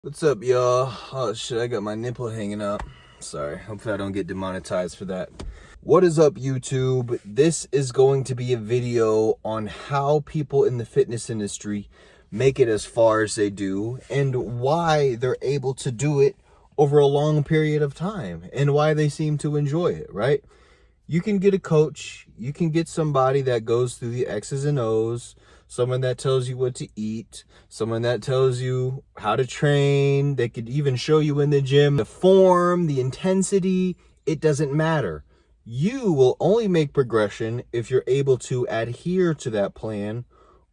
What's up, y'all? Oh shit, I got my nipple hanging up. Sorry, hopefully I don't get demonetized for that. What is up, YouTube? This is going to be a video on how people in the fitness industry make it as far as they do and why they're able to do it over a long period of time and why they seem to enjoy it, right? You can get a coach, you can get somebody that goes through the X's and O's, someone that tells you what to eat, someone that tells you how to train. They could even show you in the gym the form, the intensity. It doesn't matter. You will only make progression if you're able to adhere to that plan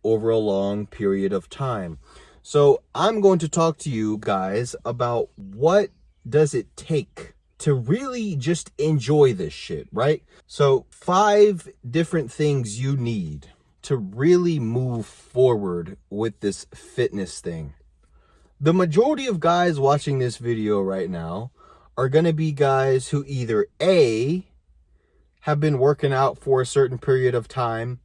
over a long period of time. So I'm going to talk to you guys about what does it take to really just enjoy this shit, right? So 5 different things you need to really move forward with this fitness thing. The majority of guys watching this video right now are going to be guys who either A, have been working out for a certain period of time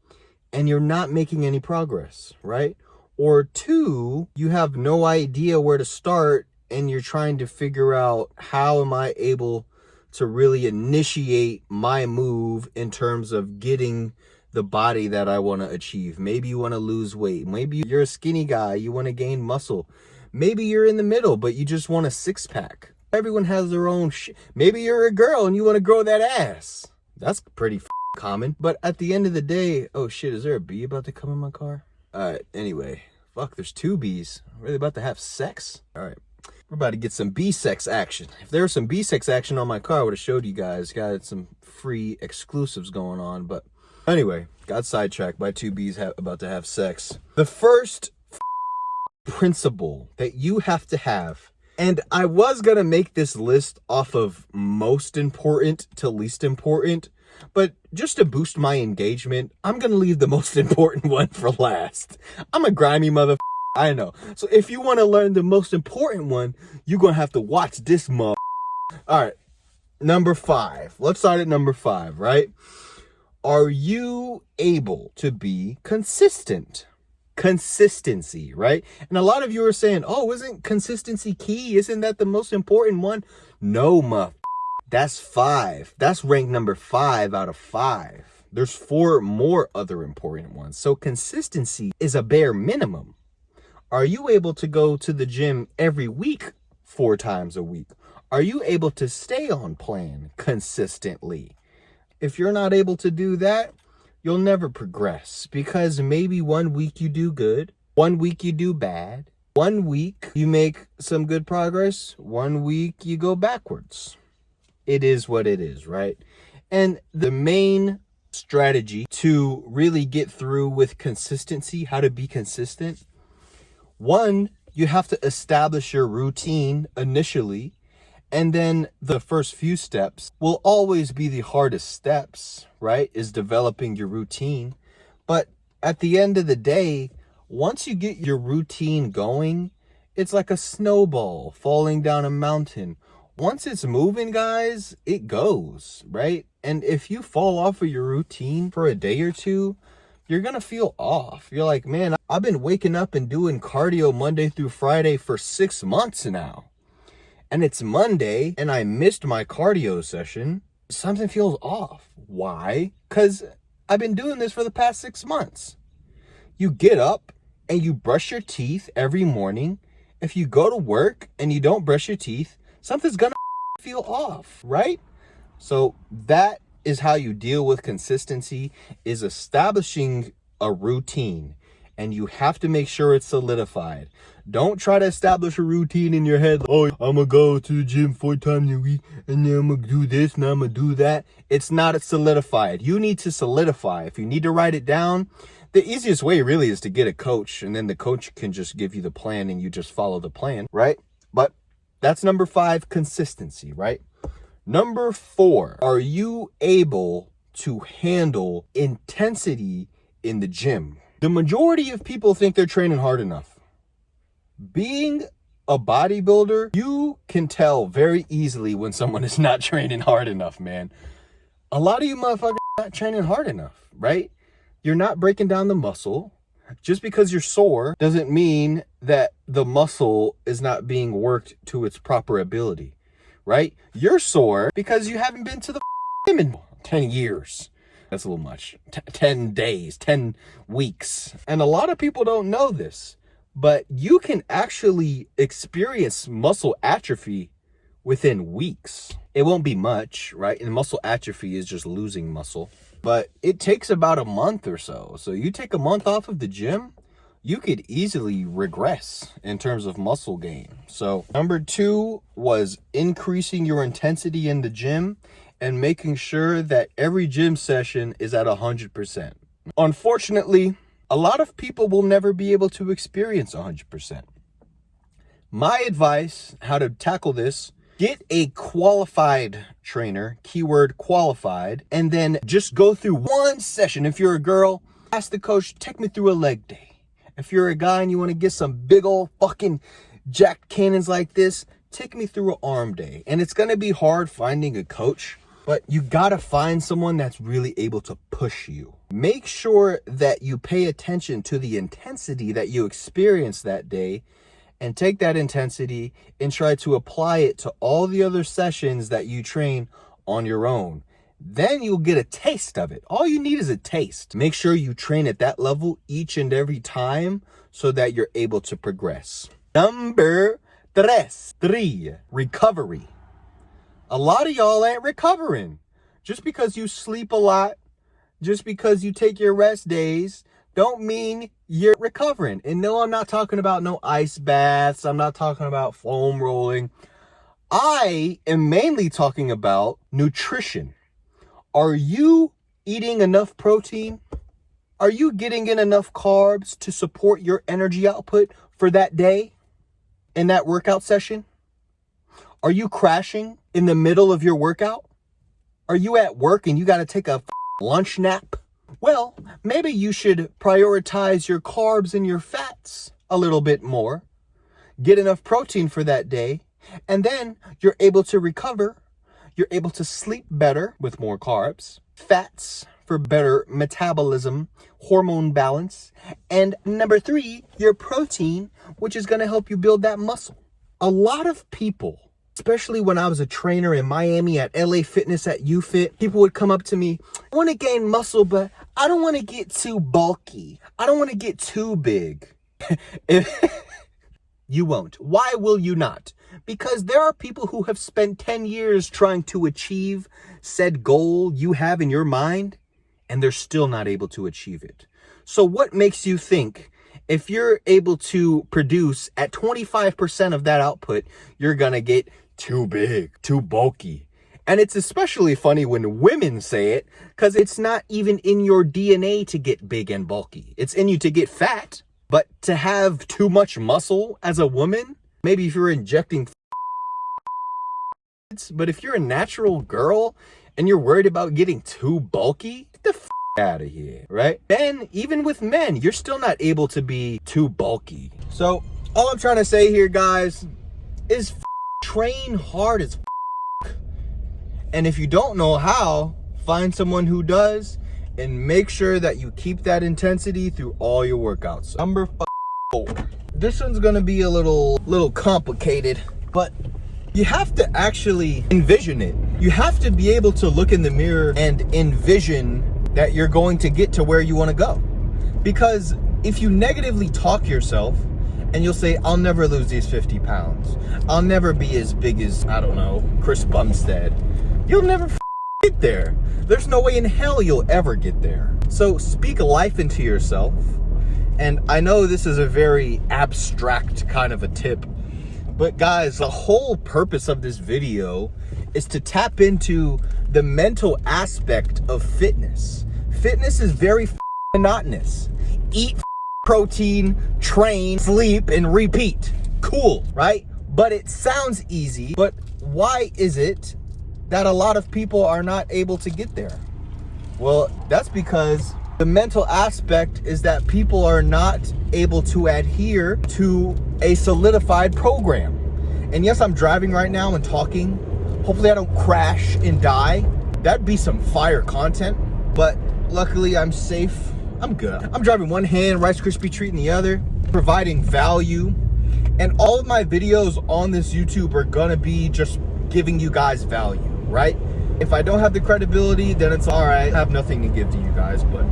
and you're not making any progress, right? Or 2, you have no idea where to start and you're trying to figure out how am I able to really initiate my move in terms of getting the body that I want to achieve. Maybe you want to lose weight. Maybe you're a skinny guy, you want to gain muscle. Maybe you're in the middle, but you just want a 6-pack. Everyone has their own shit. Maybe you're a girl and you want to grow that ass. That's pretty common. But at the end of the day, oh shit, is there a bee about to come in my car? All right, anyway, fuck, there's 2 bees. Are they about to have sex? All right. We're about to get some bee-sex action. If there was some bee-sex action on my car, I would have showed you guys. Got some free exclusives going on. But anyway, got sidetracked by 2 bees about to have sex. The first principle that you have to have, and I was going to make this list off of most important to least important, but just to boost my engagement, I'm going to leave the most important one for last. I'm a grimy motherfucker. I know. So if you want to learn the most important one, you're going to have to watch this All right. Number 5. Let's start at number 5, right? Are you able to be consistent? Consistency, right? And a lot of you are saying, oh, isn't consistency key? Isn't that the most important one? No, that's 5. That's ranked number 5 out of 5. There's 4 more other important ones. So consistency is a bare minimum. Are you able to go to the gym every week, 4 times a week? Are you able to stay on plan consistently? If you're not able to do that, you'll never progress, because maybe one week you do good, one week you do bad, one week you make some good progress, one week you go backwards. It is what it is, right? And the main strategy to really get through with consistency, how to be consistent, 1, you have to establish your routine initially, and then the first few steps will always be the hardest steps, right? Is developing your routine. But at the end of the day, once you get your routine going, it's like a snowball falling down a mountain. Once it's moving, guys, it goes, right? And if you fall off of your routine for a day or 2, you're going to feel off. You're like, man, I've been waking up and doing cardio Monday through Friday for 6 months now. And it's Monday and I missed my cardio session. Something feels off. Why? Because I've been doing this for the past 6 months. You get up and you brush your teeth every morning. If you go to work and you don't brush your teeth, something's going to feel off, right? So that is how you deal with consistency, is establishing a routine, and you have to make sure it's solidified. Don't try to establish a routine in your head. Oh, I'm gonna go to the gym 4 times a week and then I'm gonna do this and I'm gonna do that. It's not solidified. You need to solidify. If you need to write it down, the easiest way really is to get a coach, and then the coach can just give you the plan and you just follow the plan, right? But that's number 5, consistency, right? Number 4, are you able to handle intensity in the gym? The majority of people think they're training hard enough. Being a bodybuilder, you can tell very easily when someone is not training hard enough, man. A lot of you motherfuckers are not training hard enough, right? You're not breaking down the muscle. Just because you're sore doesn't mean that the muscle is not being worked to its proper ability, right? You're sore because you haven't been to the gym in 10 years. That's a little much. 10 days, 10 weeks. And a lot of people don't know this, but you can actually experience muscle atrophy within weeks. It won't be much, right? And muscle atrophy is just losing muscle, but it takes about a month or so. So you take a month off of the gym, you could easily regress in terms of muscle gain. So number 2 was increasing your intensity in the gym and making sure that every gym session is at 100%. Unfortunately, a lot of people will never be able to experience 100%. My advice, how to tackle this: get a qualified trainer, keyword qualified, and then just go through one session. If you're a girl, ask the coach, take me through a leg day. If you're a guy and you want to get some big old fucking jacked cannons like this, take me through an arm day. And it's going to be hard finding a coach, but you got to find someone that's really able to push you. Make sure that you pay attention to the intensity that you experience that day, and take that intensity and try to apply it to all the other sessions that you train on your own. Then you'll get a taste of it. All you need is a taste. Make sure you train at that level each and every time so that you're able to progress. Number 3, recovery. A lot of y'all ain't recovering. Just because you sleep a lot, just because you take your rest days, don't mean you're recovering. And no, I'm not talking about no ice baths. I'm not talking about foam rolling. I am mainly talking about nutrition. Are you eating enough protein? Are you getting in enough carbs to support your energy output for that day in that workout session? Are you crashing in the middle of your workout? Are you at work and you got to take a lunch nap? Well, maybe you should prioritize your carbs and your fats a little bit more. Get enough protein for that day, and then you're able to recover. You're able to sleep better with more carbs, fats for better metabolism, hormone balance, and number 3, your protein, which is going to help you build that muscle. A lot of people, especially when I was a trainer in Miami at LA Fitness at UFit, people would come up to me, I want to gain muscle, but I don't want to get too bulky. I don't want to get too big. You won't. Why will you not? Because there are people who have spent 10 years trying to achieve said goal you have in your mind, and they're still not able to achieve it. So what makes you think if you're able to produce at 25% of that output, you're going to get too big, too bulky? And it's especially funny when women say it, because it's not even in your DNA to get big and bulky. It's in you to get fat. But to have too much muscle as a woman, maybe if you're injecting, but if you're a natural girl and you're worried about getting too bulky, get the out of here, right? Men, even with men, you're still not able to be too bulky. So all I'm trying to say here, guys, is train hard as and if you don't know how, find someone who does, and make sure that you keep that intensity through all your workouts. Number 4. This one's gonna be a little complicated, but you have to actually envision it. You have to be able to look in the mirror and envision that you're going to get to where you want to go. Because if you negatively talk yourself and you'll say, I'll never lose these 50 pounds. I'll never be as big as, I don't know, Chris Bumstead. You'll never get there. There's no way in hell you'll ever get there. So speak life into yourself. And I know this is a very abstract kind of a tip, but guys, the whole purpose of this video is to tap into the mental aspect of fitness. Fitness is very monotonous. Eat protein, train, sleep, and repeat. Cool, right? But it sounds easy, but why is it that a lot of people are not able to get there? Well, that's because the mental aspect is that people are not able to adhere to a solidified program. And yes, I'm driving right now and talking. Hopefully I don't crash and die. That'd be some fire content, but luckily I'm safe. I'm good. I'm driving one hand, Rice Krispie treat in the other, providing value. And all of my videos on this YouTube are gonna be just giving you guys value, right? If I don't have the credibility, then it's all right. I have nothing to give to you guys, but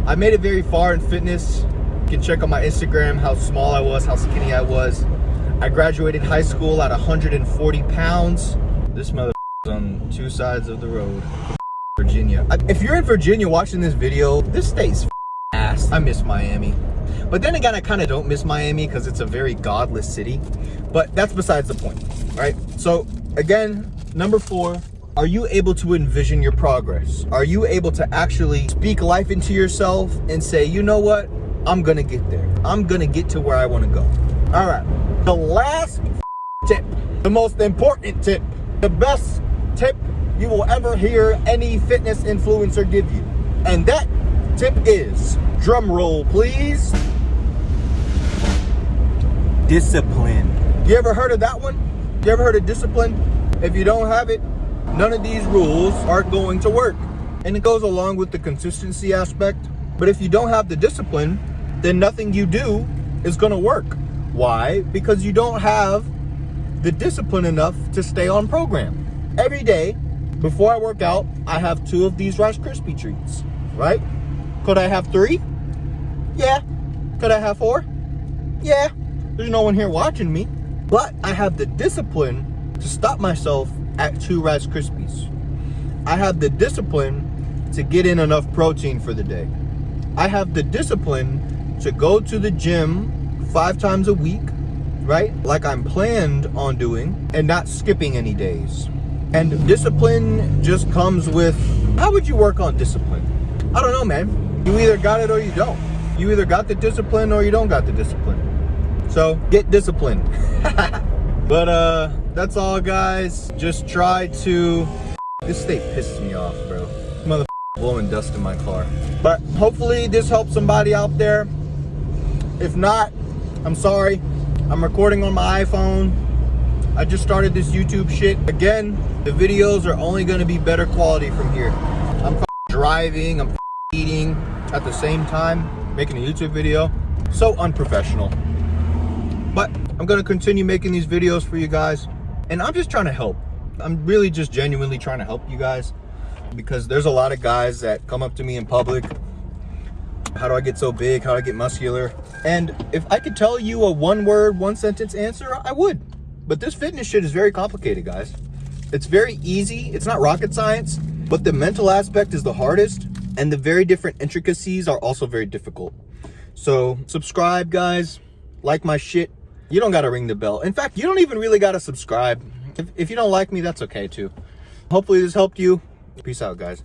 I made it very far in fitness. You can check on my Instagram how small I was, how skinny I was. I graduated high school at 140 pounds. This mother on two sides of the road. Virginia. If you're in Virginia watching this video, this state's ass. I miss Miami. But then again, I kind of don't miss Miami because it's a very godless city. But that's besides the point, right? So again, number 4, are you able to envision your progress? Are you able to actually speak life into yourself and say, you know what? I'm gonna get there. I'm gonna get to where I wanna go. All right, the last tip, the most important tip, the best tip you will ever hear any fitness influencer give you. And that tip is, drum roll please, discipline. You ever heard of that one? You ever heard of discipline? If you don't have it, none of these rules aren't going to work. And it goes along with the consistency aspect. But if you don't have the discipline, then nothing you do is gonna work. Why? Because you don't have the discipline enough to stay on program. Every day, before I work out, I have 2 of these Rice Krispie treats, right? Could I have 3? Yeah. Could I have 4? Yeah. There's no one here watching me. But I have the discipline to stop myself at 2 Rice Krispies. I have the discipline to get in enough protein for the day. I have the discipline to go to the gym 5 times a week, right? Like I'm planned on doing, and not skipping any days. And discipline just comes with, how would you work on discipline? I don't know, man. You either got it or you don't. You either got the discipline or you don't got the discipline. So get disciplined. But that's all, guys. Just try to, this state pisses me off, bro. Mother blowing dust in my car. But hopefully this helps somebody out there. If not, I'm sorry. I'm recording on my iPhone. I just started this YouTube shit. Again, the videos are only gonna be better quality from here. I'm driving, I'm eating at the same time, making a YouTube video. So unprofessional. But I'm gonna continue making these videos for you guys. And I'm just trying to help. I'm really just genuinely trying to help you guys. Because there's a lot of guys that come up to me in public. How do I get so big? How do I get muscular? And if I could tell you a 1-word, 1-sentence answer, I would. But this fitness shit is very complicated, guys. It's very easy. It's not rocket science, but the mental aspect is the hardest, and the very different intricacies are also very difficult. So subscribe, guys. Like my shit. You don't gotta ring the bell. In fact, you don't even really gotta subscribe. If you don't like me, that's okay too. Hopefully this helped you. Peace out, guys.